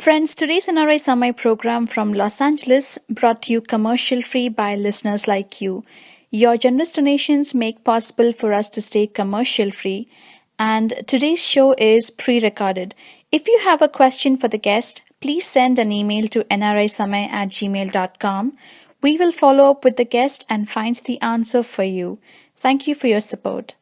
Friends, today's NRI Samai program from Los Angeles brought to you commercial free by listeners like you. Your generous donations make possible for us to stay commercial free, and today's show is pre-recorded. If you have a question for the guest, please send an email to nrisamai@gmail.com. We will follow up with the guest and find the answer for you. Thank you for your support.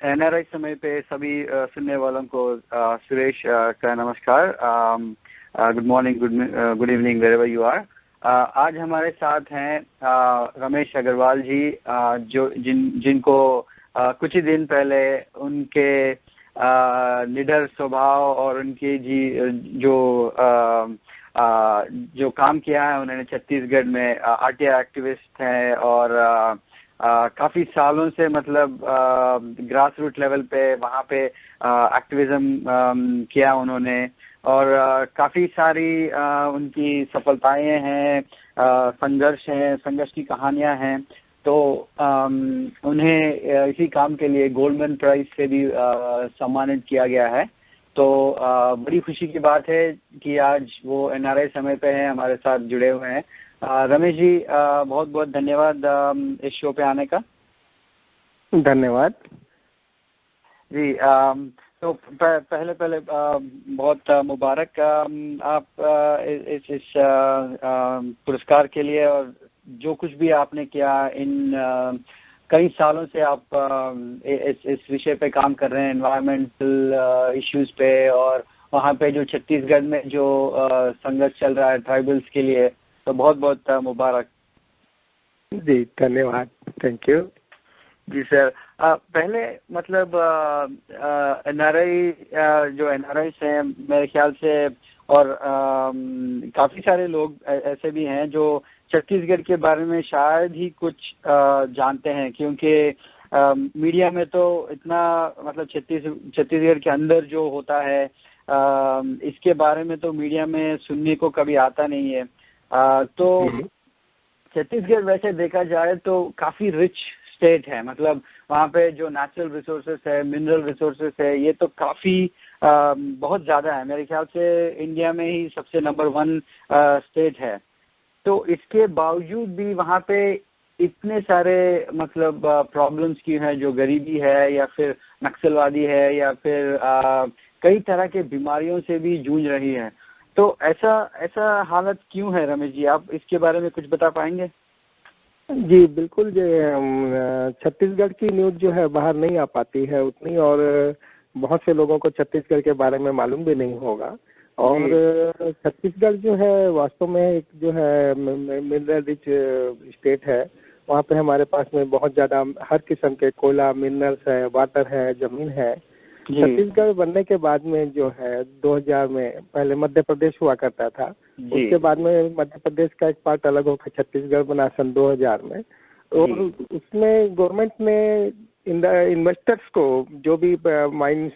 NRI समय पे सभी सुनने वालों को सुरेश का नमस्कार। Good morning, good evening wherever you are. आज हमारे साथ हैं रमेश अग्रवाल जी, जो जिनको कुछ ही दिन पहले उनके निडर स्वभाव और उनकी जो काम किया है उन्होंने छत्तीसगढ़ में। आरटीआई एक्टिविस्ट हैं और काफी सालों से मतलब ग्रास रूट लेवल पे वहाँ पे एक्टिविज्म किया उन्होंने, और काफी सारी उनकी सफलताएं हैं, संघर्ष की कहानियां हैं। तो उन्हें इसी काम के लिए गोल्डमैन प्राइज से भी सम्मानित किया गया है। तो बड़ी खुशी की बात है कि आज वो एनआरआई समय पे हैं, हमारे साथ जुड़े हुए हैं। रमेश जी, बहुत बहुत धन्यवाद इस शो पे आने का। धन्यवाद जी। तो पहले बहुत मुबारक आप इस पुरस्कार के लिए, और जो कुछ भी आपने किया इन कई सालों से आप इस विषय पे काम कर रहे हैं, एनवायरमेंटल इश्यूज पे, और वहाँ पे जो छत्तीसगढ़ में जो संघर्ष चल रहा है ट्राइबल्स के लिए, तो बहुत बहुत मुबारक। जी धन्यवाद, थैंक यू। जी सर, पहले मतलब एनआरआई से मेरे ख्याल से, और काफी सारे लोग ऐसे भी हैं जो छत्तीसगढ़ के बारे में शायद ही कुछ जानते हैं, क्योंकि मीडिया में तो इतना मतलब छत्तीसगढ़ के अंदर जो होता है इसके बारे में तो मीडिया में सुनने को कभी आता नहीं है। तो छत्तीसगढ़ वैसे देखा जाए तो काफी रिच स्टेट है, मतलब वहाँ पे जो नेचुरल रिसोर्सेस है, मिनरल रिसोर्सेस है, ये तो काफी बहुत ज्यादा है। मेरे ख्याल से इंडिया में ही सबसे नंबर 1 स्टेट है। तो इसके बावजूद भी वहाँ पे इतने सारे मतलब प्रॉब्लम्स की है, जो गरीबी है या फिर नक्सलवादी है या फिर कई तरह के बीमारियों से भी जूझ रही है। तो ऐसा हालत क्यों है रमेश जी, आप इसके बारे में कुछ बता पाएंगे? जी बिल्कुल। जो छत्तीसगढ़ की न्यूज़ जो है बाहर नहीं आ पाती है उतनी, और बहुत से लोगों को छत्तीसगढ़ के बारे में मालूम भी नहीं होगा। और छत्तीसगढ़ जो है वास्तव में एक जो है मिनरल रिच स्टेट है। वहाँ पे हमारे पास में बहुत ज़्यादा हर किस्म के कोयला, मिनरल्स है, वाटर है, ज़मीन है। छत्तीसगढ़ बनने के बाद में जो है 2000 में पहले मध्य प्रदेश हुआ करता था, उसके बाद में मध्य प्रदेश का एक पार्ट अलग होकर छत्तीसगढ़ बना सन 2000 में। और उसमें गवर्नमेंट ने इन्वेस्टर्स को जो भी माइंस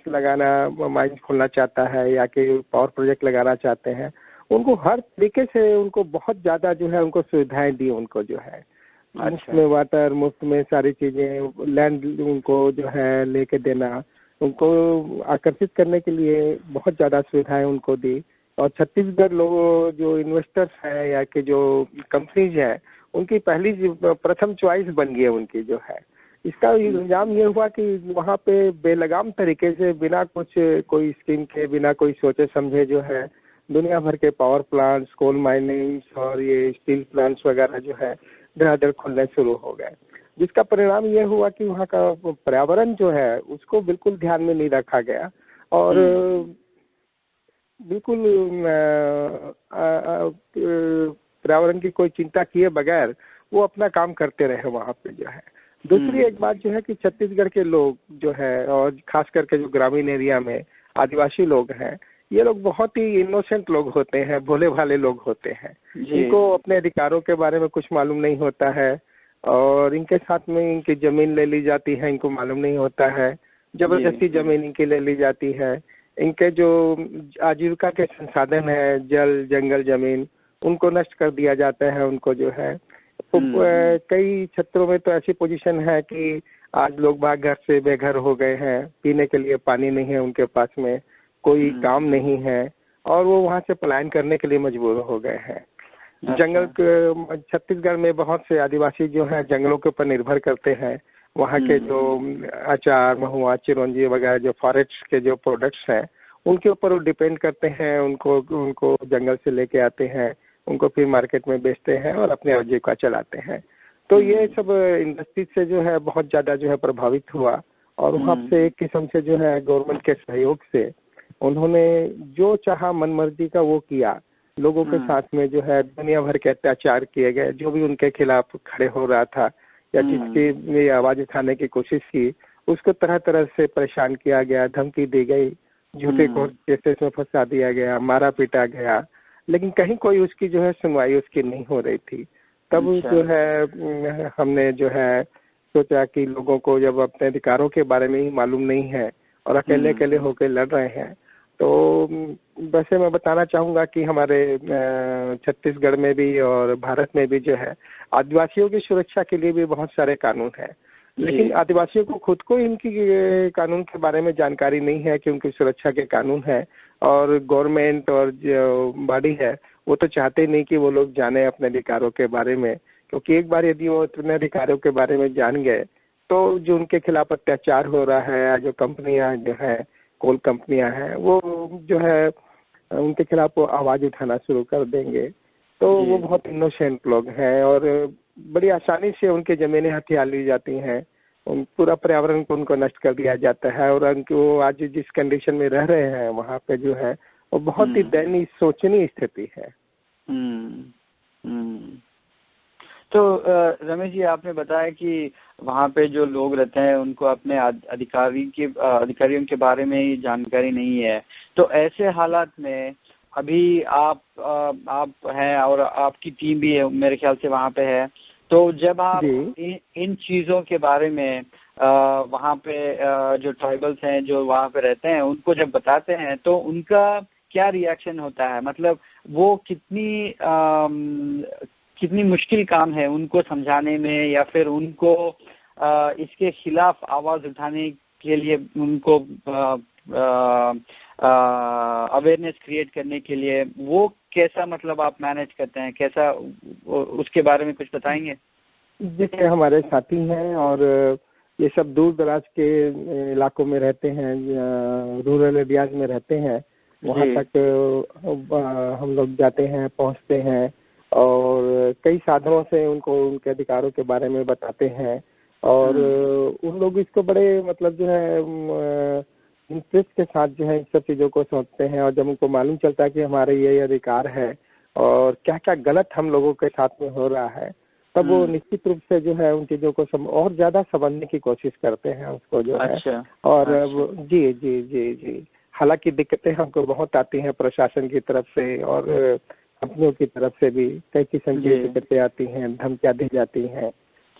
खोलना चाहता है या कि पावर प्रोजेक्ट लगाना चाहते हैं, उनको हर तरीके से उनको बहुत ज़्यादा जो है उनको सुविधाएं दी। उनको जो है मुफ्त में वाटर, मुफ्त में सारी चीज़ें, लैंड उनको जो है लेके देना, उनको आकर्षित करने के लिए बहुत ज़्यादा सुविधाएं उनको दी। और छत्तीसगढ़ लोग जो इन्वेस्टर्स हैं या कि जो कंपनीज हैं, उनकी पहली प्रथम चॉइस बन गई है उनकी जो है। इसका इल्ज़ाम ये हुआ कि वहाँ पे बेलगाम तरीके से बिना कोई स्कीम के, बिना कोई सोचे समझे जो है दुनिया भर के पावर प्लांट्स, कोल माइनिंग्स और ये स्टील प्लांट्स वगैरह जो है धड़ाधड़ खुलने शुरू हो गए, जिसका परिणाम ये हुआ कि वहाँ का पर्यावरण जो है उसको बिल्कुल ध्यान में नहीं रखा गया, और बिल्कुल पर्यावरण की कोई चिंता किए बगैर वो अपना काम करते रहे वहाँ पे जो है। दूसरी एक बात जो है कि छत्तीसगढ़ के लोग जो है, और खास करके जो ग्रामीण एरिया में आदिवासी लोग हैं, ये लोग बहुत ही इनोसेंट लोग होते हैं, भोले भाले लोग होते हैं। इनको अपने अधिकारों के बारे में कुछ मालूम नहीं होता है, और इनके साथ में इनकी जमीन ले ली जाती है, इनको मालूम नहीं होता है, जबरदस्ती जमीन इनकी ले ली जाती है। इनके जो आजीविका के संसाधन है, जल, जंगल, जमीन, उनको नष्ट कर दिया जाता है। उनको जो है कई क्षेत्रों में तो ऐसी पोजीशन है कि आज लोग बाहर घर से बेघर हो गए हैं, पीने के लिए पानी नहीं है उनके पास में, कोई काम नहीं है और वो वहाँ से पलायन करने के लिए मजबूर हो गए हैं। जंगल छत्तीसगढ़ में बहुत से आदिवासी जो हैं जंगलों के ऊपर निर्भर करते हैं। वहाँ के जो अचार, महुआ, चिरौंजी वगैरह जो फॉरेस्ट के जो प्रोडक्ट्स हैं उनके ऊपर वो डिपेंड करते हैं। उनको जंगल से लेके आते हैं, उनको फिर मार्केट में बेचते हैं और अपने आजीविका चलाते हैं। तो ये सब इंडस्ट्री से जो है बहुत ज़्यादा जो है प्रभावित हुआ और वहाँ से एक किस्म से जो है गवर्नमेंट के सहयोग से उन्होंने जो चाहा मनमर्जी का वो किया। लोगों के साथ में जो है दुनिया भर के अत्याचार किए गए, जो भी उनके खिलाफ खड़े हो रहा था या जिसकी ने आवाज उठाने की कोशिश की उसको तरह तरह से परेशान किया गया, धमकी दी गई, झूठे कोर्ट केसेस में फंसा दिया गया, मारा पीटा गया, लेकिन कहीं कोई उसकी जो है सुनवाई उसकी नहीं हो रही थी। तब जो है हमने जो है सोचा कि लोगों को जब अपने अधिकारों के बारे में ही मालूम नहीं है और अकेले अकेले होकर लड़ रहे हैं, तो वैसे मैं बताना चाहूँगा कि हमारे छत्तीसगढ़ में भी और भारत में भी जो है आदिवासियों की सुरक्षा के लिए भी बहुत सारे कानून हैं, लेकिन आदिवासियों को खुद को इनकी कानून के बारे में जानकारी नहीं है कि उनकी सुरक्षा के कानून है। और गवर्नमेंट और जो बॉडी है वो तो चाहते ही नहीं कि वो लोग जाने अपने अधिकारों के बारे में, क्योंकि एक बार यदि वो अपने अधिकारों के बारे में जान गए तो जो उनके खिलाफ अत्याचार हो रहा है, जो कंपनियां जो है कोल कंपनियां हैं वो जो है उनके खिलाफ वो आवाज उठाना शुरू कर देंगे। तो वो बहुत इनोसेंट लोग हैं और बड़ी आसानी से उनके जमीनें हथिया ली जाती हैं, पूरा पर्यावरण को उनको नष्ट कर दिया जाता है और उनको आज जिस कंडीशन में रह रहे हैं वहाँ पे जो है वो बहुत ही दयनीय सोचनीय स्थिति है। तो रमेश जी, आपने बताया कि वहाँ पे जो लोग रहते हैं उनको अपने अधिकारियों के बारे में ही जानकारी नहीं है। तो ऐसे हालात में अभी आप हैं और आपकी टीम भी है मेरे ख्याल से वहाँ पे है, तो जब आप इन चीज़ों के बारे में वहाँ पे जो ट्राइबल्स हैं जो वहाँ पे रहते हैं उनको जब बताते हैं तो उनका क्या रिएक्शन होता है? मतलब वो कितनी मुश्किल काम है उनको समझाने में या फिर उनको इसके खिलाफ आवाज उठाने के लिए उनको अवेयरनेस क्रिएट करने के लिए वो कैसा मतलब आप मैनेज करते हैं, कैसा उसके बारे में कुछ बताएंगे? देखिए हमारे साथी हैं और ये सब दूर दराज के इलाकों में रहते हैं, रूरल एरियाज में रहते हैं, वहाँ तक हम लोग जाते हैं, पहुँचते हैं और कई साधनों से उनको उनके अधिकारों के बारे में बताते हैं और उन लोग इसको बड़े मतलब जो है इंटरेस्ट के साथ जो है इन सब चीज़ों को सोचते हैं। और जब उनको मालूम चलता है कि हमारे ये अधिकार है और क्या क्या गलत हम लोगों के साथ में हो रहा है, तब वो निश्चित रूप से जो है उन चीज़ों को और ज़्यादा समझने की कोशिश करते हैं उसको जो है। और जी जी जी जी हालांकि दिक्कतें हमको बहुत आती हैं प्रशासन की तरफ से और कंपनियों की तरफ से भी कई किस्म की दिक्कतें आती हैं, धमकियां दी जाती हैं।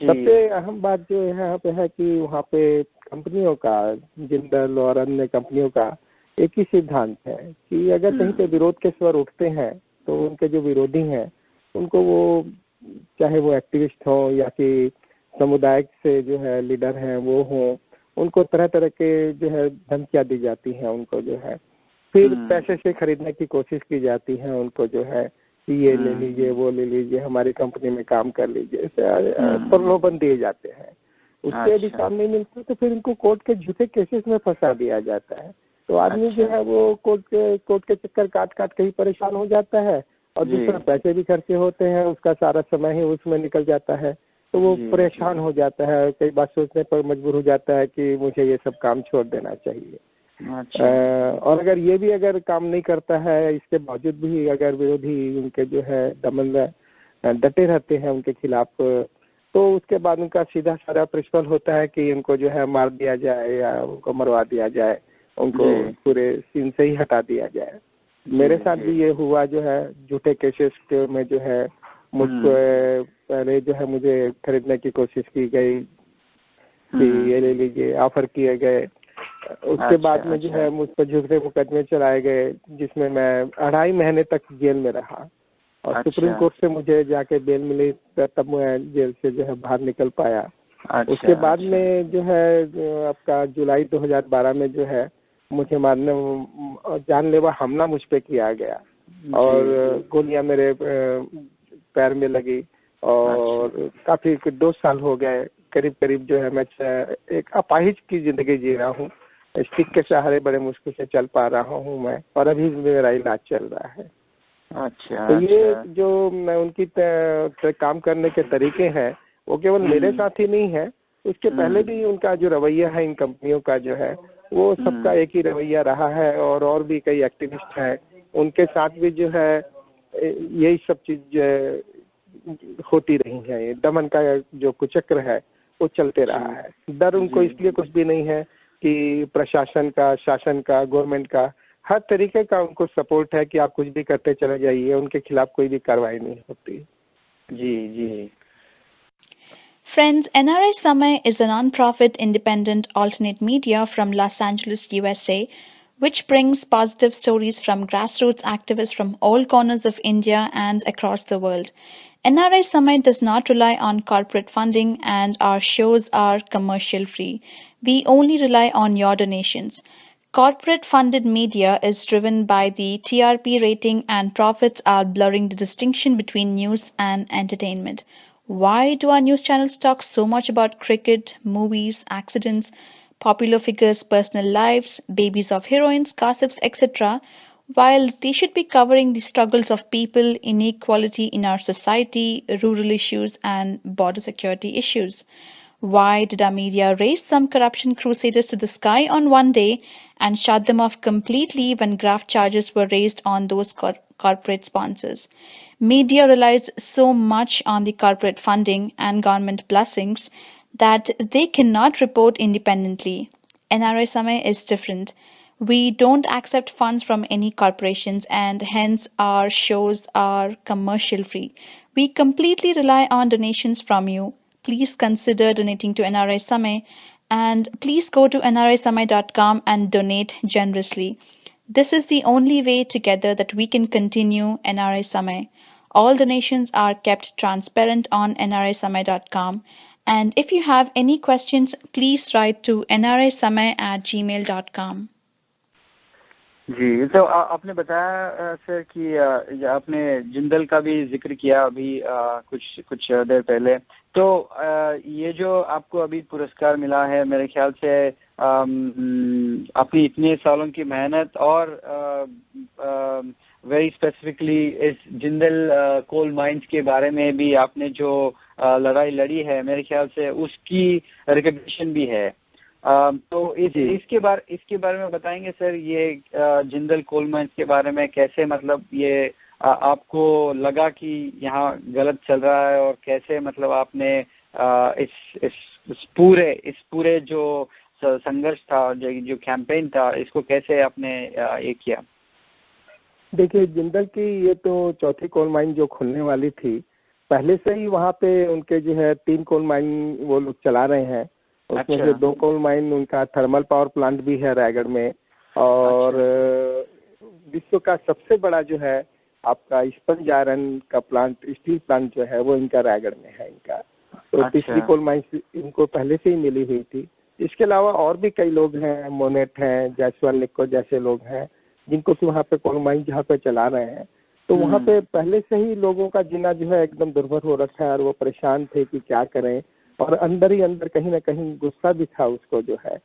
सबसे अहम बात जो यहाँ पे है कि वहाँ पे कंपनियों का, जिंदल और अन्य कंपनियों का एक ही सिद्धांत है कि अगर कहीं पे विरोध के स्वर उठते हैं तो उनके जो विरोधी हैं उनको वो चाहे वो एक्टिविस्ट हो या कि समुदाय से जो है लीडर हैं वो हो, उनको तरह तरह के जो है धमकियां दी जाती हैं, उनको जो है फिर पैसे से खरीदने की कोशिश की जाती है, उनको जो है ये ले लीजिए, वो ले लीजिए, हमारी कंपनी में काम कर लीजिए, प्रलोभन दिए जाते हैं। उससे यदि काम नहीं मिलता तो फिर इनको कोर्ट के झूठे केसेस में फंसा दिया जाता है। तो आदमी जो है वो कोर्ट के चक्कर काट के ही परेशान हो जाता है और दूसरा पैसे भी खर्चे होते हैं, उसका सारा समय ही उसमें निकल जाता है, तो वो परेशान हो जाता है, कई बार सोचने पर मजबूर हो जाता है कि मुझे ये सब काम छोड़ देना चाहिए। और अगर ये भी अगर काम नहीं करता है, इसके बावजूद भी अगर विरोधी उनके जो है दमन डटे रहते हैं उनके खिलाफ, तो उसके बाद उनका सीधा सारा प्रिंसिपल होता है कि उनको जो है मार दिया जाए या उनको मरवा दिया जाए, उनको पूरे सीन से ही हटा दिया जाए। मेरे साथ भी ये हुआ जो है, झूठे केसेस में जो है मुझको पहले जो है मुझे खरीदने की कोशिश की गई कि ये ले लीजिए, ऑफर किए गए, उसके बाद में जो है मुझ पर झूठे मुकदमे चलाए गए जिसमें मैं 2.5 महीने तक जेल में रहा और सुप्रीम कोर्ट से मुझे जाके बेल मिली तब मैं जेल से जो है बाहर निकल पाया। अच्छा, उसके बाद अच्छा। में जो है आपका जुलाई 2012 में जो है मुझे मारने जानलेवा हमला मुझ पे किया गया और गोलियां मेरे पैर में लगी और काफी 2 साल हो गए करीब जो है मैं एक अपाहिज की जिंदगी जी रहा हूँ। स्टिक के सहारे बड़े मुश्किल से चल पा रहा हूँ मैं और अभी मेरा इलाज चल रहा है। अच्छा, तो ये जो मैं उनकी काम करने के तरीके हैं वो केवल मेरे साथ ही नहीं है, उसके पहले भी उनका जो रवैया है इन कंपनियों का जो है वो सबका एक ही रवैया रहा है और भी कई एक्टिविस्ट हैं उनके साथ भी जो है यही सब चीज होती रही है। दमन का जो कुचक्र है वो चलते रहा है। डर उनको इसलिए कुछ भी नहीं है कि प्रशासन का, शासन का, गवर्नमेंट का हर तरीके का उनको सपोर्ट है कि आप कुछ भी करते चले जाइए, उनके खिलाफ कोई भी कार्रवाई नहीं होती। जी। Friends, NRI Samay is a non-profit independent alternate media from Los Angeles, USA, which brings positive stories from grassroots activists from all corners of India and across the world. NRI Samay does not rely on corporate funding and our shows are commercial free. We only rely on your donations. Corporate funded media is driven by the TRP rating and profits are blurring the distinction between news and entertainment. Why do our news channels talk so much about cricket, movies, accidents, popular figures' personal lives, babies of heroines, gossips, etc., while they should be covering the struggles of people, inequality in our society, rural issues, and border security issues? Why did our media raise some corruption crusaders to the sky on one day and shut them off completely when graft charges were raised on those corporate sponsors? Media relies so much on the corporate funding and government blessings that they cannot report independently. NRI Samay is different. We don't accept funds from any corporations and hence our shows are commercial free. We completely rely on donations from you. Please consider donating to NRI Samay and please go to nrisamay.com and donate generously. This is the only way together that we can continue NRI Samay. All donations are kept transparent on nrisamay.com. And if you have any questions, please write to nrisamay@gmail.com. जी, तो आपने बताया sir कि आपने जिंदल का भी जिक्र किया अभी कुछ देर पहले। तो ये जो आपको अभी पुरस्कार मिला है मेरे ख्याल से अपनी इतने सालों की मेहनत और वेरी स्पेसिफिकली इस जिंदल कोल माइंस के बारे में भी आपने जो लड़ाई लड़ी है मेरे ख्याल से उसकी रिकग्निशन भी है। तो इसके बारे में बताएंगे सर, ये जिंदल कोल माइंस के बारे में कैसे मतलब ये आपको लगा कि यहाँ गलत चल रहा है और कैसे मतलब आपने इस पूरे जो संघर्ष था, जो कैंपेन था, इसको कैसे आपने ये किया? देखिए, जिंदल की ये तो चौथी कोल माइन जो खुलने वाली थी, पहले से ही वहाँ पे उनके जो है 3 कोल माइन वो लोग चला रहे हैं। उसमें से 2 कोल माइन उनका थर्मल पावर प्लांट भी है रायगढ़ में और विश्व का सबसे बड़ा जो है आपका स्पंज आयरन का प्लांट, स्टील प्लांट जो है वो इनका रायगढ़ में है इनका। तो तीसरी कोल माइन इनको पहले से ही मिली हुई थी। इसके अलावा और भी कई लोग हैं, मोनेट हैं, जायसवाल निक्को जैसे लोग हैं जिनको कि वहाँ पे कोल माइन जहाँ पे चला रहे हैं। तो वहाँ पे पहले से ही लोगों का जीना जो है एकदम दुर्भर हो रखा है और वो परेशान थे कि क्या करें और अंदर ही अंदर कहीं ना कहीं गुस्सा भी था उसको जो है।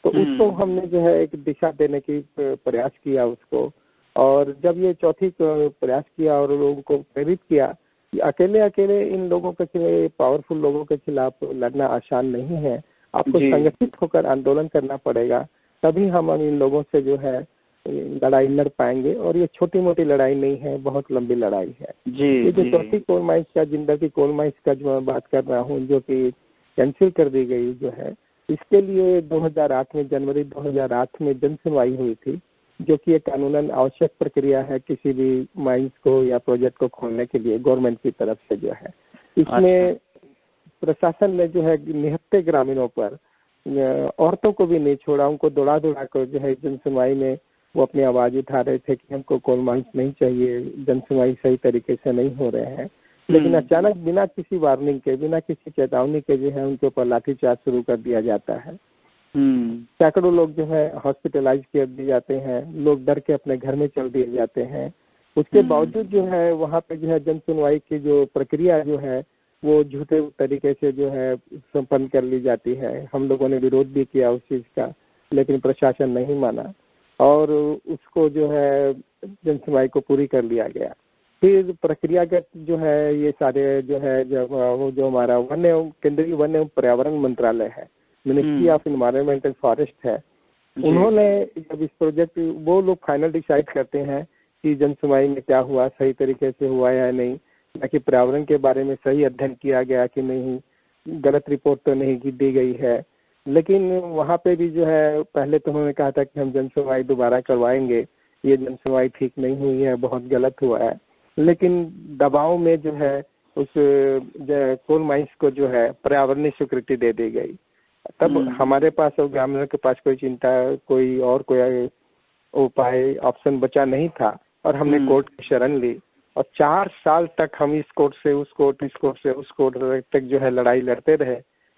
तो उसको हमने जो है एक दिशा देने की प्रयास किया उसको, और जब ये चौथी प्रयास किया और लोगों को प्रेरित किया कि अकेले इन लोगों के पावरफुल लोगों के खिलाफ लड़ना आसान नहीं है, आपको संगठित होकर आंदोलन करना पड़ेगा, तभी हम इन लोगों से जो है लड़ाई लड़ पाएंगे। और ये छोटी मोटी लड़ाई नहीं है, बहुत लंबी लड़ाई है। ये जो चौथी कोल माइंस का, जिंदल की कोल माइंस का जो मैं बात कर रहा हूँ, जो कि कैंसिल कर दी गई जो है, इसके लिए 2008 में, जनवरी 2008 में जन सुनवाई हुई थी, जो कि एक कानूनन आवश्यक प्रक्रिया है किसी भी माइंस को या प्रोजेक्ट को खोलने के लिए गवर्नमेंट की तरफ से जो है। इसमें प्रशासन ने जो है निहत्थे ग्रामीणों पर, औरतों को भी नहीं छोड़ा, उनको दौड़ा कर जो है जन सुनवाई में वो अपनी आवाज उठा रहे थे कि हमको कोल माइंस नहीं चाहिए, जन सुनवाई सही तरीके से नहीं हो रहे हैं। लेकिन अचानक बिना किसी वार्निंग के, बिना किसी चेतावनी के जो है उनके ऊपर लाठीचार्ज शुरू कर दिया जाता है। सैकड़ों लोग जो है हॉस्पिटलाइज कर दिए जाते हैं, लोग डर के अपने घर में चल दिए जाते हैं। उसके बावजूद जो है वहाँ पे जो है जन सुनवाई की जो प्रक्रिया जो है वो झूठे तरीके से जो है संपन्न कर ली जाती है। हम लोगों ने विरोध भी किया उस चीज़ का, लेकिन प्रशासन नहीं माना और उसको जो है जन सुनवाई को पूरी कर लिया गया। फिर प्रक्रियागत जो है ये सारे जो है जब वो जो हमारा केंद्रीय वन एवं पर्यावरण मंत्रालय है, ministry of environment and forest है, उन्होंने जब इस प्रोजेक्ट वो लोग फाइनल डिसाइड करते हैं कि जन सुनवाई में क्या हुआ, सही तरीके से हुआ या नहीं, ताकि पर्यावरण के बारे में सही अध्ययन किया गया कि नहीं, गलत रिपोर्ट तो नहीं की दी गई है। लेकिन वहाँ पे भी जो है पहले तो उन्होंने कहा था कि हम जन सुनवाई दोबारा करवाएंगे, ये जन सुनवाई ठीक नहीं हुई है, बहुत गलत हुआ है। लेकिन दबाव में जो है उस कोल माइंस को जो है पर्यावरणीय स्वीकृति दे दी गई। तब हमारे पास और ग्रामीणों के पास कोई चिंता, कोई उपाय ऑप्शन बचा नहीं था और हमने कोर्ट की शरण ली और 4 साल तक हम इस कोर्ट से उस कोर्ट, इस कोर्ट से उस कोर्ट तक जो है लड़ाई लड़ते रहे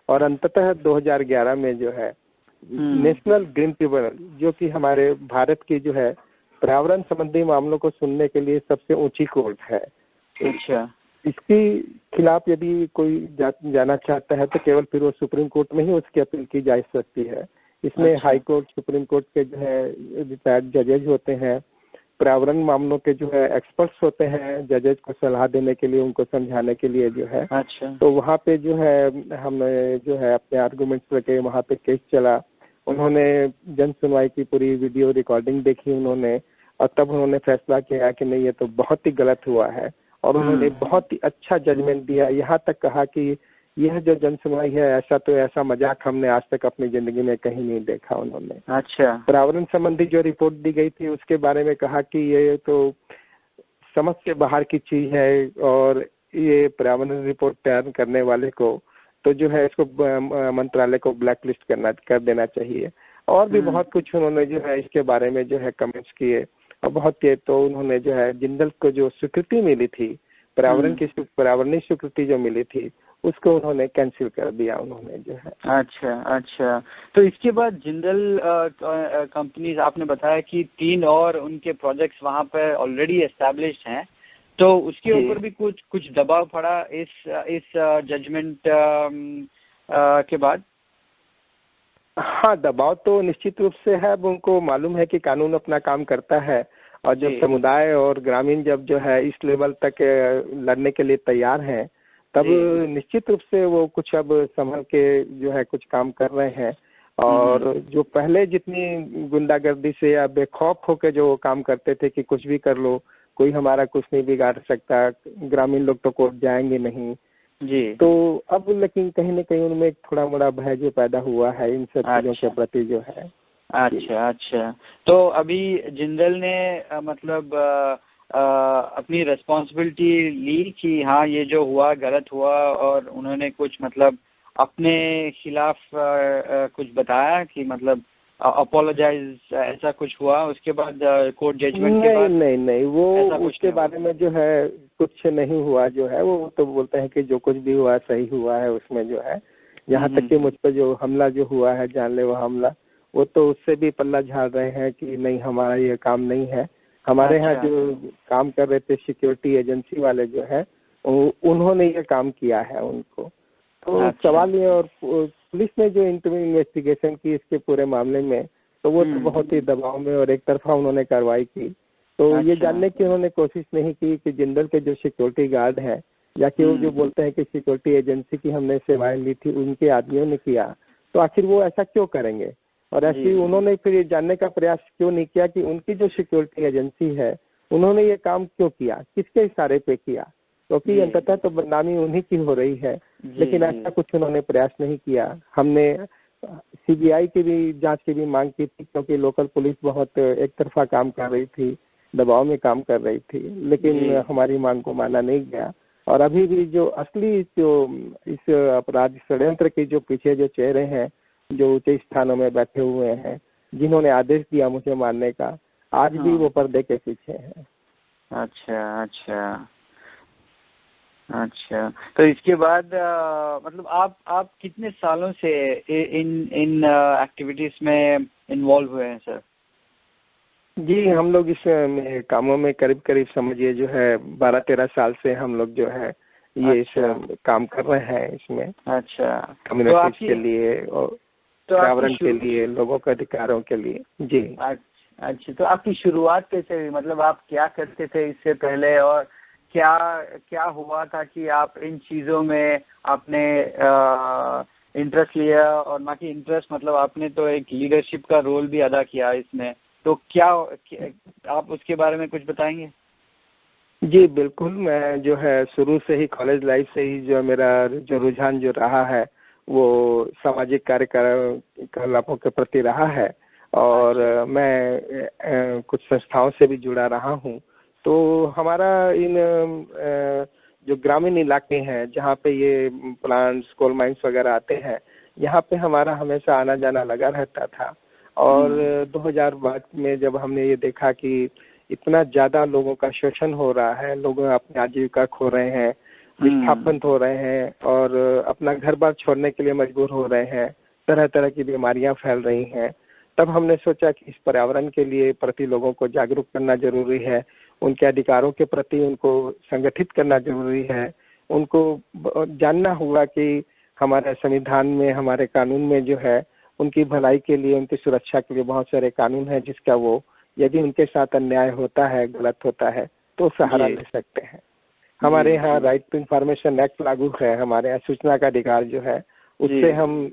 और अंततः 2011 में जो है नेशनल ग्रीन ट्रिब्यूनल, जो कि हमारे भारत की जो है पर्यावरण संबंधी मामलों को सुनने के लिए सबसे ऊंची कोर्ट है। अच्छा, इसके खिलाफ यदि कोई जाना चाहता है तो केवल फिर वो सुप्रीम कोर्ट में ही उसकी अपील की जा सकती है। इसमें हाई कोर्ट, सुप्रीम कोर्ट के जो है रिटायर्ड जजेज होते हैं, पर्यावरण मामलों के जो है एक्सपर्ट्स होते हैं, जजेज को सलाह देने के लिए, उनको समझाने के लिए जो है। अच्छा, तो वहाँ पे जो है हमने जो है अपने आर्गूमेंट्स रखे, वहाँ पे केस चला। उन्होंने जन सुनवाई की पूरी वीडियो रिकॉर्डिंग देखी उन्होंने और तब उन्होंने फैसला किया कि नहीं, ये तो बहुत ही गलत हुआ है और उन्होंने बहुत ही अच्छा जजमेंट दिया। यहाँ तक कहा कि यह जो जन सुनवाई है ऐसा मजाक हमने आज तक अपनी जिंदगी में कहीं नहीं देखा उन्होंने। अच्छा, पर्यावरण संबंधी जो रिपोर्ट दी गई थी उसके बारे में कहा कि ये तो समझ से बाहर की चीज है और ये पर्यावरण रिपोर्ट तैयार करने वाले को तो जो है इसको मंत्रालय को ब्लैक लिस्ट कर देना चाहिए। और भी बहुत कुछ उन्होंने जो है इसके बारे में जो है कमेंट्स किए और बहुत के तो उन्होंने जो है जिंदल को जो स्वीकृति मिली थी, पर्यावरणीय स्वीकृति जो मिली थी, उसको उन्होंने कैंसिल कर दिया उन्होंने जो है। अच्छा, तो इसके बाद जिंदल कंपनीज, आपने बताया कि 3 और उनके प्रोजेक्ट्स वहाँ पे ऑलरेडी एस्टैब्लिश्ड हैं, तो उसके ऊपर भी कुछ दबाव पड़ा इस जजमेंट के बाद? हाँ, दबाव तो निश्चित रूप से है। अब उनको मालूम है कि कानून अपना काम करता है और जब समुदाय और ग्रामीण जब जो है इस लेवल तक लड़ने के लिए तैयार हैं, तब निश्चित रूप से वो कुछ अब संभल के जो है कुछ काम कर रहे हैं। और जो पहले जितनी गुंडागर्दी से या बेखौफ होकर जो काम करते थे कि कुछ भी कर लो, कोई हमारा कुछ नहीं बिगाड़ सकता, ग्रामीण लोग तो कोर्ट जाएंगे नहीं जी, तो अब लेकिन कहीं न कहीं उनमें एक थोड़ा मोड़ा भय जो पैदा हुआ है इन सब चीजों के प्रति जो है। अच्छा, तो अभी जिंदल ने मतलब अपनी रिस्पॉन्सिबिलिटी ली कि हाँ ये जो हुआ गलत हुआ और उन्होंने कुछ मतलब अपने खिलाफ कुछ बताया कि मतलब अपोलोजाइज, ऐसा कुछ हुआ उसके बाद कोर्ट जजमेंट के बाद? नहीं, वो उसके बारे में जो है कुछ नहीं हुआ जो है। वो तो बोलते हैं कि जो कुछ भी हुआ सही हुआ है उसमें जो है। यहाँ तक कि मुझ पर जो हमला जो हुआ है, जानलेवा हमला, वो तो उससे भी पल्ला झाड़ रहे हैं कि नहीं, हमारा ये काम नहीं है। हमारे यहाँ जो काम कर रहे थे सिक्योरिटी एजेंसी वाले जो है उन्होंने ये काम किया है उनको। तो सवाल ये, और पुलिस ने जो इन्वेस्टिगेशन की इसके पूरे मामले में, तो वो तो बहुत ही दबाव में और एक तरफा उन्होंने कार्रवाई की। तो ये जानने की उन्होंने कोशिश नहीं की कि जिंदल के जो सिक्योरिटी गार्ड हैं या कि वो जो बोलते हैं कि सिक्योरिटी एजेंसी की हमने सेवाएं ली थी, उनके आदमियों ने किया, तो आखिर वो ऐसा क्यों करेंगे। और ऐसी उन्होंने फिर ये जानने का प्रयास क्यों नहीं किया कि उनकी जो सिक्योरिटी एजेंसी है उन्होंने ये काम क्यों किया, किसके इशारे पे किया, क्योंकि अंततः तो बदनामी उन्हीं की हो रही है। लेकिन ऐसा कुछ उन्होंने प्रयास नहीं किया। हमने सीबीआई की भी जांच की भी मांग की थी, क्योंकि लोकल पुलिस बहुत एक तरफा काम कर रही थी, दबाव में काम कर रही थी, लेकिन हमारी मांग को माना नहीं गया। और अभी भी जो असली जो इस अपराध षड्यंत्र के जो पीछे जो चेहरे हैं, जो ऊंचे स्थानों में बैठे हुए हैं, जिन्होंने आदेश दिया मुझे मारने का, आज भी वो पर्दे के पीछे हैं। अच्छा, अच्छा, तो इसके बाद मतलब आप कितने सालों से इन एक्टिविटीज में इन्वॉल्व हुए हैं सर? जी, हम लोग इस कामों में करीब समझिए जो है 12-13 साल से हम लोग जो है ये अच्छा। इस काम कर रहे हैं इसमें। अच्छा, कम्युनिटीज के लिए और तो पर्यावरण के लिए, लोगों के अधिकारों के लिए। जी। अच्छा, तो आपकी शुरुआत कैसे हुई? मतलब आप क्या करते थे इससे पहले, और क्या क्या हुआ था कि आप इन चीज़ों में आपने इंटरेस्ट लिया? और ना कि इंटरेस्ट, मतलब आपने तो एक लीडरशिप का रोल भी अदा किया इसमें, तो क्या आप उसके बारे में कुछ बताएंगे? जी बिल्कुल, मैं जो है शुरू से ही कॉलेज लाइफ से ही जो मेरा जो रुझान जो रहा है वो सामाजिक कार्यकलापों के प्रति रहा है। और मैं कुछ संस्थाओं से भी जुड़ा रहा हूँ। तो हमारा इन जो ग्रामीण इलाके हैं जहाँ पे ये प्लांट्स, कोल माइंस वगैरह आते हैं, यहाँ पे हमारा हमेशा आना जाना लगा रहता था। और 2000 में जब हमने ये देखा कि इतना ज्यादा लोगों का शोषण हो रहा है, लोग अपनी आजीविका खो रहे हैं, विस्थापन हो रहे हैं और अपना घर बार छोड़ने के लिए मजबूर हो रहे हैं, तरह तरह की बीमारियां फैल रही हैं, तब हमने सोचा कि इस पर्यावरण के लिए प्रति लोगों को जागरूक करना जरूरी है, उनके अधिकारों के प्रति उनको संगठित करना जरूरी है। उनको जानना हुआ कि हमारे संविधान में, हमारे कानून में जो है उनकी भलाई के लिए, उनकी सुरक्षा के लिए बहुत सारे कानून हैं, जिसका वो यदि उनके साथ अन्याय होता है, गलत होता है, तो सहारा ले सकते हैं। हमारे यहाँ राइट टू इंफॉर्मेशन एक्ट लागू है, हमारे यहाँ सूचना का अधिकार जो है उससे हम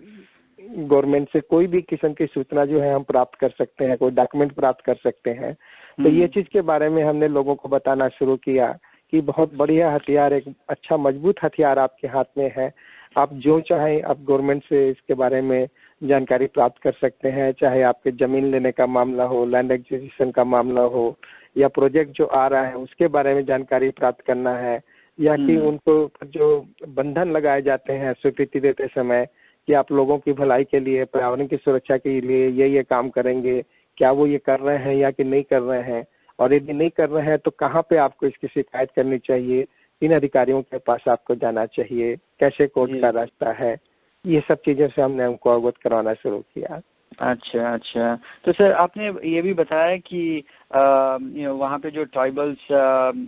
गवर्नमेंट से कोई भी किस्म की सूचना जो है हम प्राप्त कर सकते हैं, कोई डॉक्यूमेंट प्राप्त कर सकते हैं। तो ये चीज के बारे में हमने लोगों को बताना शुरू किया कि बहुत बढ़िया हथियार, एक अच्छा मजबूत हथियार आपके हाथ में है। आप जो चाहें आप गवर्नमेंट से इसके बारे में जानकारी प्राप्त कर सकते हैं, चाहे आपके जमीन लेने का मामला हो, लैंड एक्विजिशन का मामला हो, या प्रोजेक्ट जो आ रहा है उसके बारे में जानकारी प्राप्त करना है, या कि उनको जो बंधन लगाए जाते हैं स्वीकृति देते समय कि आप लोगों की भलाई के लिए, पर्यावरण की सुरक्षा के लिए ये काम करेंगे, क्या वो ये कर रहे हैं या कि नहीं कर रहे हैं, और यदि नहीं कर रहे हैं तो कहाँ पे आपको इसकी शिकायत करनी चाहिए, किन अधिकारियों के पास आपको जाना चाहिए, कैसे कोर्ट का रास्ता है, ये सब चीजों से हमने उनको अवगत करवाना शुरू किया। अच्छा, तो सर आपने ये भी बताया कि वहाँ पे जो ट्राइबल्स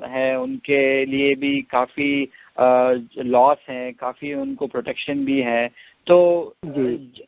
हैं उनके लिए भी काफ़ी लॉस हैं, काफ़ी उनको प्रोटेक्शन भी है। तो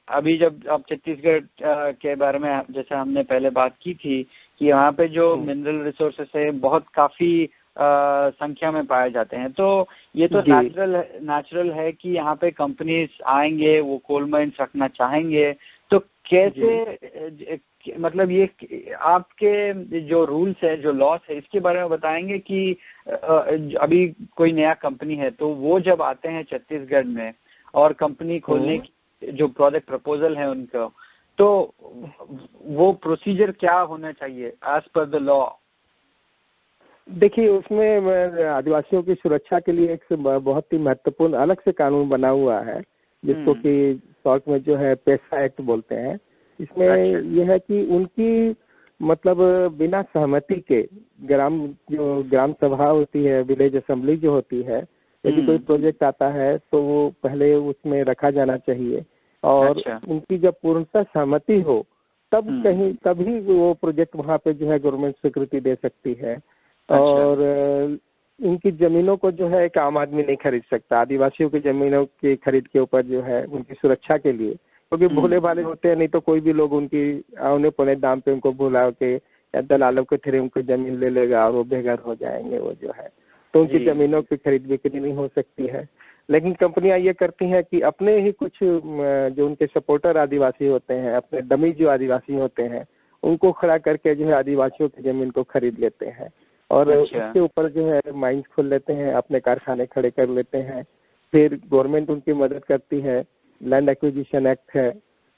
अभी जब आप छत्तीसगढ़ के बारे में, जैसे हमने पहले बात की थी कि यहाँ पे जो मिनरल रिसोर्सेस है बहुत काफ़ी संख्या में पाए जाते हैं, तो ये तो नेचुरल है कि यहाँ पे कंपनीज आएंगे, वो कोल माइंस रखना चाहेंगे। तो कैसे, मतलब ये आपके जो रूल्स है, जो लॉस है, इसके बारे में बताएंगे कि अभी कोई नया कंपनी है तो वो जब आते हैं छत्तीसगढ़ में और कंपनी खोलने की जो प्रोजेक्ट प्रपोजल है उनका, तो वो प्रोसीजर क्या होना चाहिए एज पर द लॉ? देखिए, उसमें आदिवासियों की सुरक्षा के लिए एक बहुत ही महत्वपूर्ण अलग से कानून बना हुआ है, जिसको कि शॉर्ट में जो है पेसा एक्ट बोलते हैं। इसमें यह है कि उनकी मतलब बिना सहमति के ग्राम सभा होती है, विलेज असेंबली जो होती है, यदि कोई प्रोजेक्ट आता है तो वो पहले उसमें रखा जाना चाहिए, और उनकी जब पूर्णतः सहमति हो तभी वो प्रोजेक्ट वहाँ पे जो है गवर्नमेंट स्वीकृति दे सकती है। और इनकी जमीनों को जो है एक आम आदमी नहीं खरीद सकता। आदिवासियों की जमीनों की खरीद के ऊपर जो है उनकी सुरक्षा के लिए, क्योंकि भोले भाले होते हैं, नहीं तो कोई भी लोग उनकी औने पौने दाम पे उनको भुला के या दलालों के थ्रू उनको जमीन ले लेगा और वो बेघर हो जाएंगे वो जो है। तो उनकी जमीनों की खरीद बिक्री नहीं हो सकती है। लेकिन कंपनियां ये करती हैं कि अपने ही कुछ जो उनके सपोर्टर आदिवासी होते हैं, अपने डमी जो आदिवासी होते हैं, उनको खड़ा करके जो है आदिवासियों की जमीन को खरीद लेते हैं और उसके ऊपर जो है माइंस खोल लेते हैं, अपने कारखाने खड़े कर लेते हैं। फिर गवर्नमेंट उनकी मदद करती है, लैंड एक्विजिशन एक्ट है,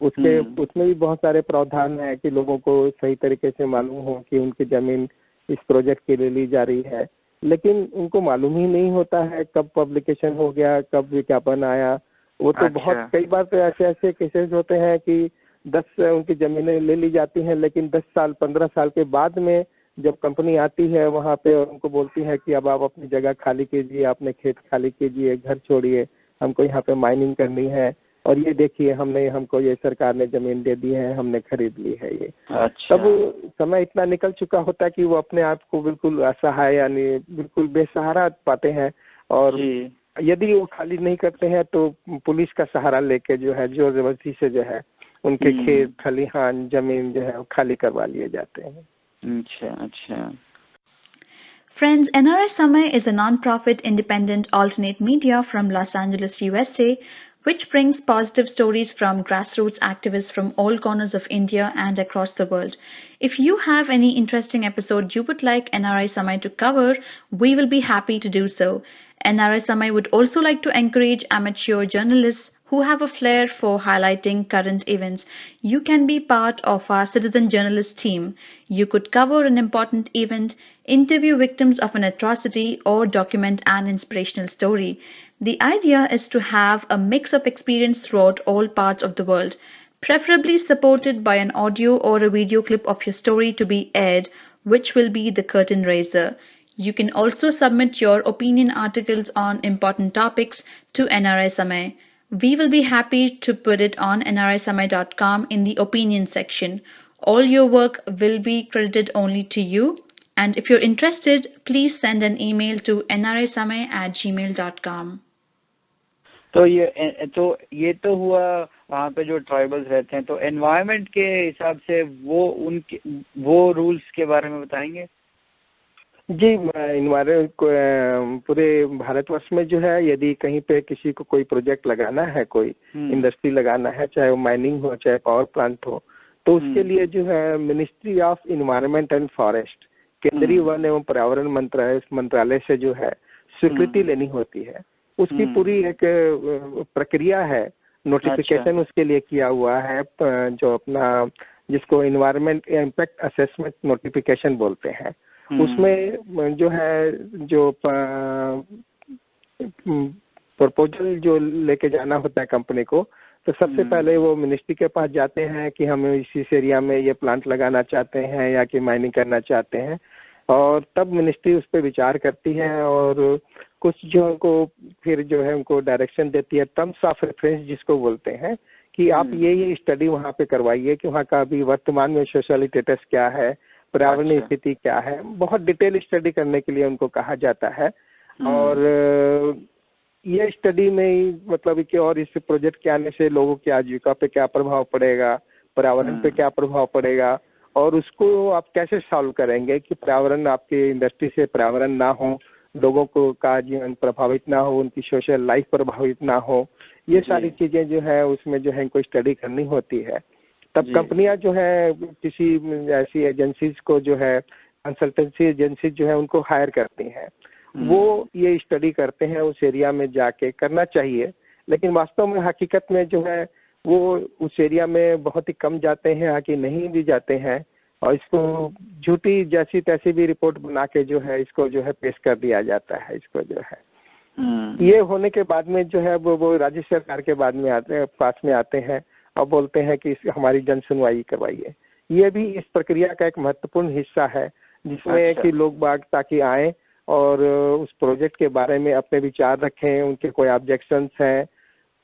उसमें भी बहुत सारे प्रावधान है कि लोगों को सही तरीके से मालूम हो कि उनकी जमीन इस प्रोजेक्ट के लिए ली जा रही है। लेकिन उनको मालूम ही नहीं होता है कब पब्लिकेशन हो गया, कब विज्ञापन आया। वो तो बहुत कई बार तो ऐसे केसेस होते हैं कि 10 उनकी जमीनें ले ली जाती हैं, लेकिन 10 साल 15 साल के बाद में जब कंपनी आती है वहाँ पे और उनको बोलती है कि अब आप अपनी जगह खाली कीजिए, अपने खेत खाली कीजिए, घर छोड़िए, हमको यहाँ पे माइनिंग करनी है, और ये देखिए हमको ये सरकार ने जमीन दे दी है, हमने खरीद ली है ये। अच्छा। तब समय इतना निकल चुका होता है कि वो अपने आप को बिल्कुल असहाय यानी बिल्कुल बेसहारा पाते हैं, और यदि वो खाली नहीं करते हैं तो पुलिस का सहारा लेके जो है जोर जबरदस्ती से जो है उनके खेत खलिहान जमीन जो है खाली करवा लिए जाते हैं। अच्छा। Friends, NRI Samay is a non-profit independent alternate media from Los Angeles, USA, which brings positive stories from grassroots activists from all corners of India and across the world. If you have any interesting episode you would like NRI Samay to cover, we will be happy to do so. NRI Samay would also like to encourage amateur journalists who have a flair for highlighting current events. You can be part of our citizen journalist team. You could cover an important event, interview victims of an atrocity, or document an inspirational story. The idea is to have a mix of experience throughout all parts of the world, preferably supported by an audio or a video clip of your story to be aired, which will be the curtain raiser. You can also submit your opinion articles on important topics to NRI Samay. We will be happy to put it on nrisamay.com in the opinion section. All your work will be credited only to you. And if you're interested, please send an email to nrisamay@gmail.com. तो ये तो हुआ वहाँ पे जो tribals रहते हैं, तो एनवायरनमेंट के हिसाब से वो रूल्स के बारे में बताएंगे? जी, इन्वायरमेंट पूरे भारतवर्ष में जो है यदि कहीं पे किसी को कोई प्रोजेक्ट लगाना है, कोई इंडस्ट्री लगाना है, चाहे वो माइनिंग हो चाहे पावर प्लांट हो, तो उसके लिए जो है ministry of environment and forest, केंद्रीय वन एवं पर्यावरण मंत्रालय से जो है स्वीकृति लेनी होती है। उसकी पूरी एक प्रक्रिया है, नोटिफिकेशन उसके लिए किया हुआ है, जो अपना जिसको इन्वायरमेंट इम्पैक्ट असेसमेंट नोटिफिकेशन बोलते हैं। उसमें जो है जो प्रपोजल जो लेके जाना होता है कंपनी को, तो सबसे पहले वो मिनिस्ट्री के पास जाते हैं कि हम इस एरिया में ये प्लांट लगाना चाहते हैं या कि माइनिंग करना चाहते हैं, और तब मिनिस्ट्री उस पर विचार करती है और कुछ जो उनको फिर जो है उनको डायरेक्शन देती है, टर्म्स ऑफ रेफरेंस जिसको बोलते हैं, कि आप ये स्टडी वहाँ पे करवाइए कि वहाँ का अभी वर्तमान में सोशल स्टेटस क्या है, पर्यावरणीय स्थिति क्या है। बहुत डिटेल स्टडी करने के लिए उनको कहा जाता है। और ये स्टडी में मतलब कि और इस प्रोजेक्ट के आने से लोगों की आजीविका पे क्या प्रभाव पड़ेगा, पर्यावरण पे क्या प्रभाव पड़ेगा, और उसको आप कैसे सॉल्व करेंगे कि पर्यावरण आपकी इंडस्ट्री से पर्यावरण ना हो, लोगों को का जीवन प्रभावित ना हो, उनकी सोशल लाइफ प्रभावित ना हो। ये सारी चीजें जो है उसमें जो है इनको स्टडी करनी होती है। तब कंपनियां जो है किसी ऐसी एजेंसीज को जो है कंसल्टेंसी एजेंसी जो है उनको हायर करती हैं, वो ये स्टडी करते हैं, उस एरिया में जाके करना चाहिए। लेकिन वास्तव में हकीकत में जो है वो उस एरिया में बहुत ही कम जाते हैं, आके नहीं भी जाते हैं, और इसको झूठी जैसी तैसी भी रिपोर्ट बना के जो है इसको जो है पेश कर दिया जाता है। इसको जो है ये होने के बाद में जो है वो राज्य सरकार के बाद में पास में आते हैं और बोलते हैं कि हमारी जन सुनवाई करवाइए। ये भी इस प्रक्रिया का एक महत्वपूर्ण हिस्सा है, जिसमें कि लोग बाग ताकि आए और उस प्रोजेक्ट के बारे में अपने विचार रखें, उनके कोई ऑब्जेक्शंस हैं,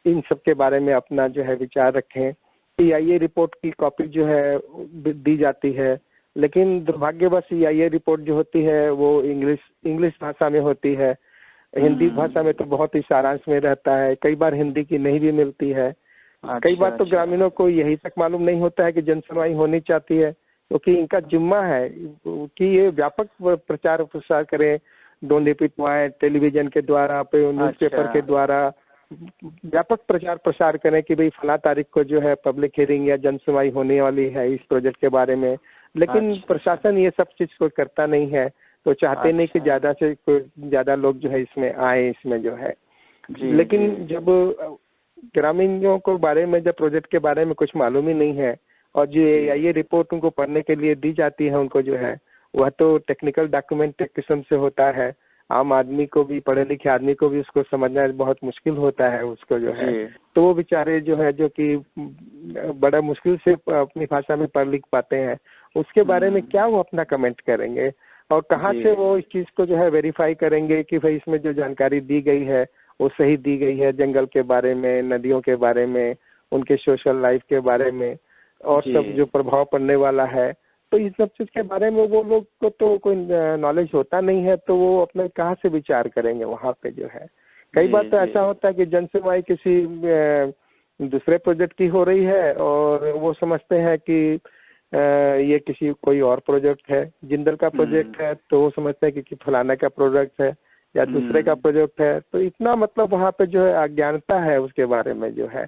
इन सब के बारे में अपना जो है विचार रखें। ये रिपोर्ट की कॉपी जो है दी जाती है, लेकिन दुर्भाग्यवश ये रिपोर्ट जो होती है वो इंग्लिश भाषा में होती है। हिंदी भाषा में तो बहुत ही सारांश में रहता है, कई बार हिंदी की नहीं भी मिलती है। कई बार तो ग्रामीणों को यही तक मालूम नहीं होता है कि जन सुनवाई होनी चाहती है, क्योंकि इनका जिम्मा है कि ये व्यापक प्रचार प्रसार करें, डोंडी पिटवाएं, टेलीविजन के द्वारा, न्यूज़पेपर के द्वारा व्यापक प्रचार प्रसार करें कि भाई फला तारीख को जो है पब्लिक हियरिंग या जन सुनवाई होने वाली है इस प्रोजेक्ट के बारे में। लेकिन प्रशासन ये सब चीज को करता नहीं है, तो चाहते नहीं कि ज्यादा से ज्यादा लोग जो है इसमें आए, इसमें जो है। लेकिन जब ग्रामीणों को बारे में जब प्रोजेक्ट के बारे में कुछ मालूम ही नहीं है और जो ये रिपोर्ट उनको पढ़ने के लिए दी जाती है, उनको जो है वह तो टेक्निकल डॉक्यूमेंट एक किस्म से होता है, आम आदमी को भी, पढ़े लिखे आदमी को भी उसको समझना बहुत मुश्किल होता है उसको जो है। तो वो बेचारे जो है जो कि बड़ा मुश्किल से अपनी भाषा में पढ़ लिख पाते हैं, उसके बारे में क्या वो अपना कमेंट करेंगे और कहाँ से वो इस चीज को जो है वेरीफाई करेंगे कि भाई इसमें जो जानकारी दी गई है वो सही दी गई है, जंगल के बारे में, नदियों के बारे में, उनके सोशल लाइफ के बारे में और सब जो प्रभाव पड़ने वाला है। तो इस सब चीज के बारे में वो लोग को तो कोई नॉलेज होता नहीं है, तो वो अपने कहाँ से विचार करेंगे वहाँ पे जो है। कई बार तो ऐसा होता है कि जनसुनवाई किसी दूसरे प्रोजेक्ट की हो रही है और वो समझते हैं कि ये किसी कोई और प्रोजेक्ट है, जिंदल का प्रोजेक्ट है तो वो समझते हैं कि फलाना का प्रोजेक्ट है या दूसरे का प्रोजेक्ट है। तो इतना मतलब वहाँ पे जो है अज्ञानता है उसके बारे में जो है।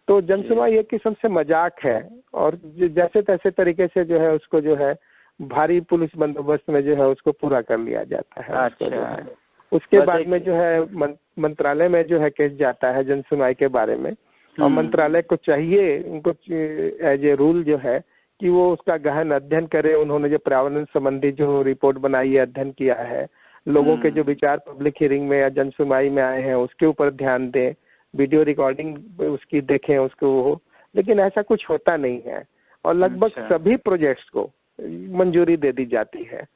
तो जनसुनवाई एक किस्म से मजाक है और जैसे तैसे तरीके से जो है उसको जो है भारी पुलिस बंदोबस्त में जो है उसको पूरा कर लिया जाता है। उसको जो है उसके बाद में जो है मंत्रालय में जो है केस जाता है जनसुनवाई के बारे में और मंत्रालय को चाहिए उनको एज ए रूल जो है कि वो उसका गहन अध्ययन करे। उन्होंने जो पर्यावरण संबंधी जो रिपोर्ट बनाई है, अध्ययन किया है, लोगों के जो विचार पब्लिक हियरिंग में या जनसुनवाई में आए हैं उसके ऊपर ध्यान दें, वीडियो रिकॉर्डिंग उसकी देखें उसको। लेकिन ऐसा कुछ होता नहीं है और लगभग सभी प्रोजेक्ट्स को मंजूरी दे दी जाती है।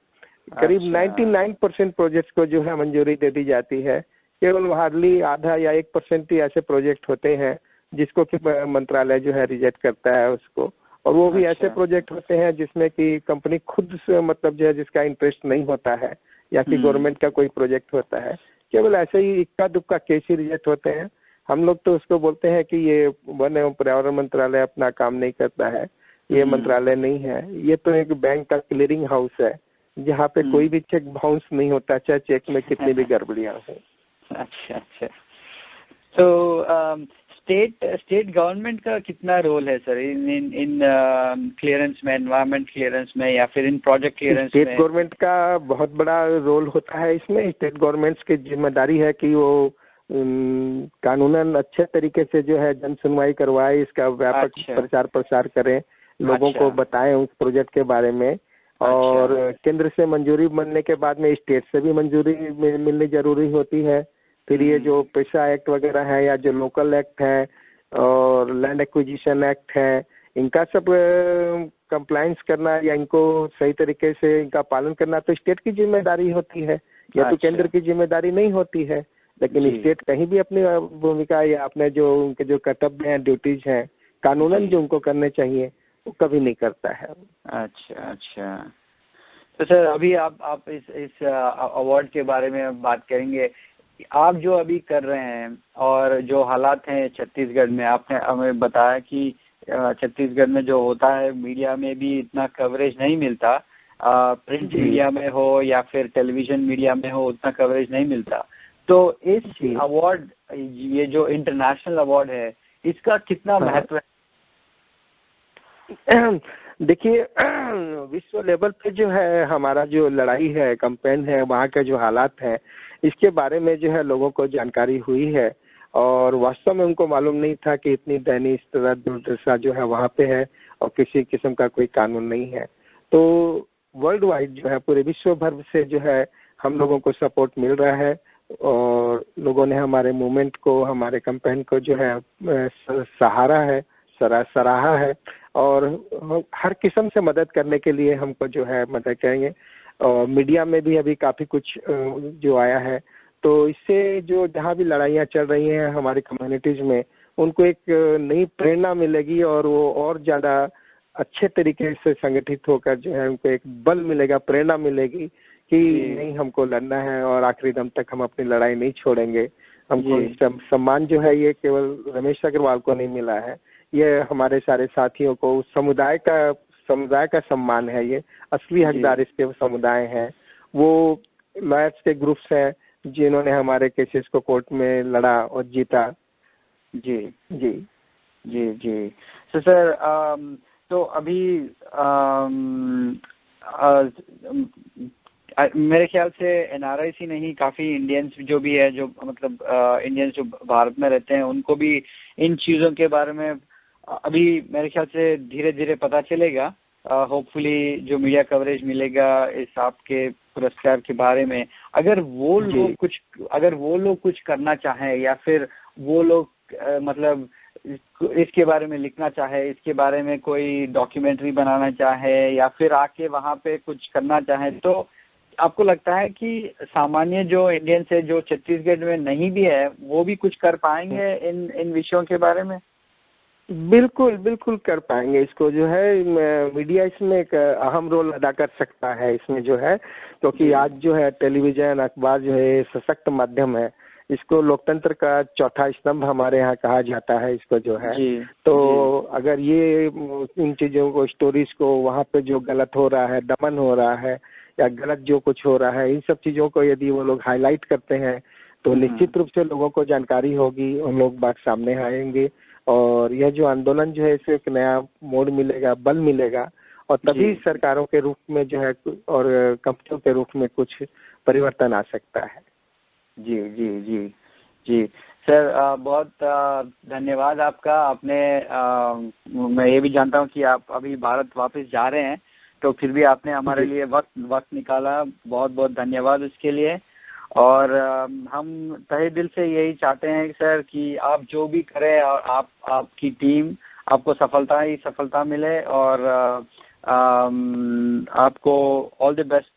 करीब 99% प्रोजेक्ट्स को जो है मंजूरी दे दी जाती है। केवल हार्डली आधा या 1% ही ऐसे प्रोजेक्ट होते हैं जिसको कि मंत्रालय जो है रिजेक्ट करता है उसको, और वो भी ऐसे प्रोजेक्ट होते हैं जिसमें कि कंपनी खुद से मतलब जो है जिसका इंटरेस्ट नहीं होता है या कि गवर्नमेंट का कोई प्रोजेक्ट होता है। केवल ऐसे ही इक्का दुक्का केस ही रिजेक्ट होते हैं। हम लोग तो उसको बोलते हैं कि ये वन एवं पर्यावरण मंत्रालय अपना काम नहीं करता है, ये मंत्रालय नहीं है, ये तो एक बैंक का क्लियरिंग हाउस है जहाँ पे कोई भी चेक बाउंस नहीं होता, चाहे चेक में कितनी भी गड़बड़ियां हो। अच्छा। तो स्टेट गवर्नमेंट का कितना रोल है सर इन क्लियरेंस में, एनवायरमेंट क्लियरेंस में या फिर इन प्रोजेक्ट क्लियरेंस में? स्टेट गवर्नमेंट का बहुत बड़ा रोल होता है इसमें। स्टेट गवर्नमेंट्स की जिम्मेदारी है कि वो कानूनन अच्छे तरीके से जो है जन सुनवाई करवाए, इसका व्यापक प्रचार प्रसार करें, लोगों को बताएं उस प्रोजेक्ट के बारे में। और केंद्र से मंजूरी मिलने के बाद में स्टेट से भी मंजूरी मिलनी जरूरी होती है। फिर ये जो पेशा एक्ट वगैरह है या जो लोकल एक्ट है और लैंड एक्विजिशन एक्ट है, इनका सब कंप्लायंस करना या इनको सही तरीके से इनका पालन करना तो स्टेट की जिम्मेदारी होती है या तो केंद्र की जिम्मेदारी नहीं होती है। लेकिन स्टेट कहीं भी अपनी भूमिका या अपने जो उनके जो कर्तव्य हैं, ड्यूटीज हैं, कानूनन जो उनको करने चाहिए वो कभी नहीं करता है। अच्छा। तो सर अभी आप इस अवार्ड के बारे में बात करेंगे। आप जो अभी कर रहे हैं और जो हालात हैं छत्तीसगढ़ में, आपने हमें बताया कि छत्तीसगढ़ में जो होता है मीडिया में भी इतना कवरेज नहीं मिलता, प्रिंट मीडिया में हो या फिर टेलीविजन मीडिया में हो उतना कवरेज नहीं मिलता। तो इस अवार्ड, ये जो इंटरनेशनल अवार्ड है, इसका कितना महत्व है? देखिए विश्व लेवल पे जो है हमारा जो लड़ाई है, कैंपेन है, वहाँ के जो हालात हैं, इसके बारे में जो है लोगों को जानकारी हुई है और वास्तव में उनको मालूम नहीं था कि इतनी दयनीय इस तरह दुर्दशा जो है वहाँ पे है और किसी किस्म का कोई कानून नहीं है। तो वर्ल्ड वाइड जो है पूरे विश्व भर से जो है हम लोगों को सपोर्ट मिल रहा है और लोगों ने हमारे मूवमेंट को, हमारे कैंपेन को जो है सहारा है, सराहा है और हर किस्म से मदद करने के लिए हमको जो है मदद करेंगे। और मीडिया में भी अभी काफ़ी कुछ जो आया है, तो इससे जो जहाँ भी लड़ाइयाँ चल रही हैं हमारी कम्युनिटीज़ में, उनको एक नई प्रेरणा मिलेगी और वो और ज़्यादा अच्छे तरीके से संगठित होकर जो है उनको एक बल मिलेगा, प्रेरणा मिलेगी कि नहीं, हमको लड़ना है और आखिरी दम तक हम अपनी लड़ाई नहीं छोड़ेंगे। हमको सम्मान जो है ये केवल रमेश अग्रवाल को नहीं मिला है, ये हमारे सारे साथियों को, समुदाय का सम्मान है। ये असली हकदार इसके समुदाय हैं, वो लॉयर्स के ग्रुप्स हैं जिन्होंने हमारे केसेस को कोर्ट में लड़ा और जीता। जी। तो सर तो अभी मेरे ख्याल से एनआरआईसी नहीं, काफ़ी इंडियंस जो भी है, जो मतलब इंडियंस जो भारत में रहते हैं, उनको भी इन चीज़ों के बारे में अभी मेरे ख्याल से धीरे धीरे पता चलेगा। होपफुली जो मीडिया कवरेज मिलेगा इस आपके पुरस्कार के बारे में, अगर वो लोग कुछ करना चाहें या फिर वो लोग मतलब इसके बारे में लिखना चाहे, इसके बारे में कोई डॉक्यूमेंट्री बनाना चाहे या फिर आके वहाँ पे कुछ करना चाहे, तो आपको लगता है कि सामान्य जो इंडियंस है जो छत्तीसगढ़ में नहीं भी है वो भी कुछ कर पाएंगे इन विषयों के बारे में? बिल्कुल बिल्कुल कर पाएंगे। इसको जो है मीडिया इसमें एक अहम रोल अदा कर सकता है इसमें जो है, क्योंकि आज जो है टेलीविजन अखबार जो है सशक्त माध्यम है। इसको लोकतंत्र का चौथा स्तंभ हमारे यहाँ कहा जाता है इसको जो है। तो अगर ये इन चीजों को, स्टोरीज को, वहाँ पे जो गलत हो रहा है, दमन हो रहा है या गलत जो कुछ हो रहा है, इन सब चीजों को यदि वो लोग हाईलाइट करते हैं तो निश्चित रूप से लोगों को जानकारी होगी, उन लोग बात सामने आएंगे और यह जो आंदोलन जो है इसे एक नया मोड़ मिलेगा, बल मिलेगा और तभी सरकारों के रूप में जो है और कंपनियों के रूप में कुछ परिवर्तन आ सकता है। जी जी जी जी सर, बहुत धन्यवाद आपका। आपने मैं ये भी जानता हूँ कि आप अभी भारत वापस जा रहे हैं, तो फिर भी आपने हमारे लिए वक्त निकाला, बहुत बहुत धन्यवाद उसके लिए। और हम तहे दिल से यही चाहते हैं सर कि आप जो भी करें और आपकी टीम, आपको सफलता ही सफलता मिले और आपको all the best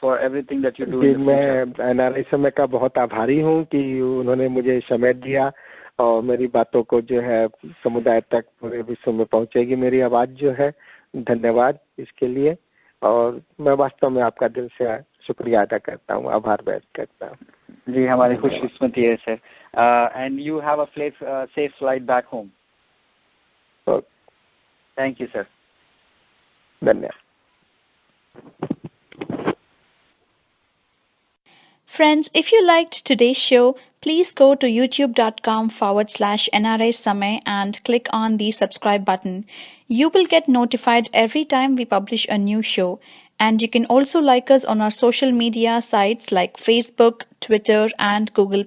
for everything that you do. मैं एनआरआई समय का बहुत आभारी हूँ कि उन्होंने मुझे समय दिया और मेरी बातों को जो है समुदाय तक पूरे विश्व में पहुँचेगी मेरी आवाज़ जो है। धन्यवाद इसके लिए और मैं वास्तव में आपका दिल से शुक्रिया अदा करता हूँ, आभार व्यक्त करता हूँ। जी, हमारी खुशकिस्मती है sir. And you have a safe flight back home. Thank you sir. धन्यवाद। Friends, if you liked today's show, please go to youtube.com/NRI Samay and click on the subscribe button. You will get notified every time we publish a new show. And you can also like us on our social media sites like Facebook, Twitter, and Google+.